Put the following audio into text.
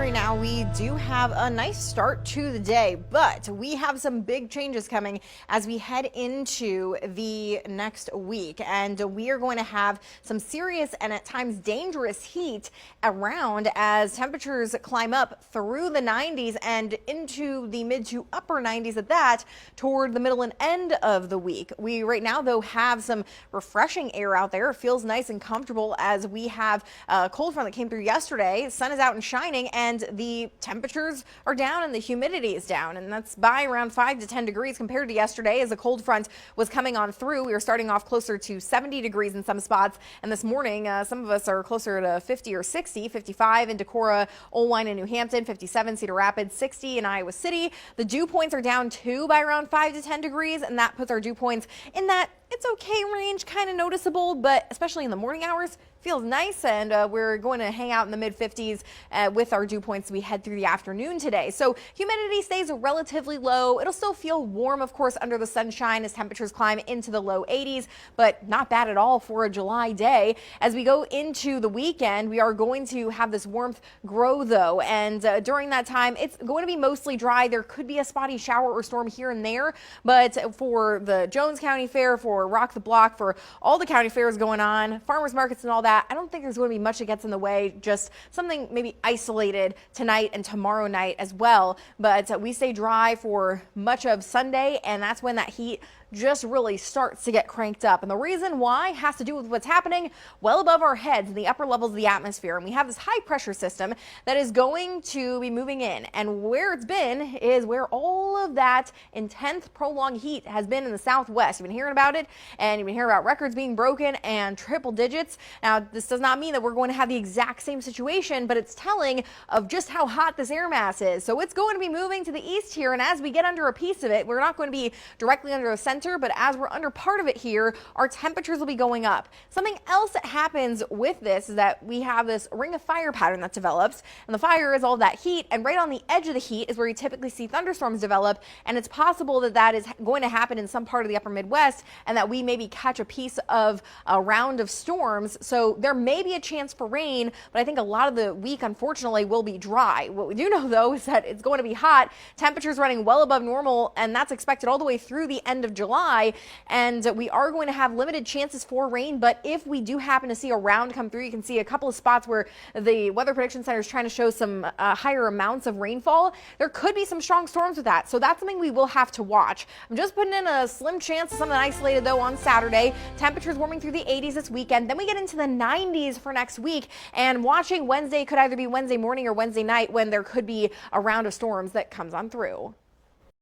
right now, we do have a nice start to the day, but we have some big changes coming as we head into the next week. And we are going to have some serious and at times dangerous heat around as temperatures climb up through the 90s and into the mid to upper 90s at that toward the middle and end of the week. We right now, though, have some refreshing air out there. It feels nice and comfortable as we have a cold front that came through yesterday. The sun is out and shining and the temperatures are down and the humidity is down, and that's by around 5 to 10 degrees compared to yesterday as the cold front was coming on through. We were starting off closer to 70 degrees in some spots, and this morning some of us are closer to 50 or 60, 55 in Decorah, Oelwein and New Hampton, 57 Cedar Rapids, 60 in Iowa City. The dew points are down too by around 5 to 10 degrees, and that puts our dew points in that it's okay range, kind of noticeable, but especially in the morning hours, feels nice, and we're going to hang out in the mid 50s with our dew points as we head through the afternoon today. So humidity stays relatively low. It'll still feel warm, of course, under the sunshine as temperatures climb into the low 80s, but not bad at all for a July day. As we go into the weekend, we are going to have this warmth grow, though, and during that time, it's going to be mostly dry. There could be a spotty shower or storm here and there, but for the Jones County Fair, for Rock the Block, for all the county fairs going on, farmers markets and all that, I don't think there's going to be much that gets in the way, just something maybe isolated tonight and tomorrow night as well. But we stay dry for much of Sunday, and that's when that heat just really starts to get cranked up. And the reason why has to do with what's happening well above our heads in the upper levels of the atmosphere. And we have this high pressure system that is going to be moving in. And where it's been is where all of that intense prolonged heat has been in the southwest. You've been hearing about it, and you've been hearing about records being broken and triple digits. Now, this does not mean that we're going to have the exact same situation, but it's telling of just how hot this air mass is. So it's going to be moving to the east here. And as we get under a piece of it, we're not going to be directly under a center, but as we're under part of it here, our temperatures will be going up. Something else that happens with this is that we have this ring of fire pattern that develops, and the fire is all that heat, and right on the edge of the heat is where you typically see thunderstorms develop, and it's possible that that is going to happen in some part of the upper Midwest, and that we maybe catch a piece of a round of storms. So there may be a chance for rain, but I think a lot of the week, unfortunately, will be dry. What we do know, though, is that it's going to be hot, temperatures running well above normal, and that's expected all the way through the end of July. And we are going to have limited chances for rain, but if we do happen to see a round come through, you can see a couple of spots where the Weather Prediction Center is trying to show some higher amounts of rainfall. There could be some strong storms with that, so that's something we will have to watch. I'm just putting in a slim chance of something isolated, though, on Saturday. Temperatures warming through the 80s this weekend. Then we get into the 90s for next week, and watching Wednesday could either be Wednesday morning or Wednesday night when there could be a round of storms that comes on through.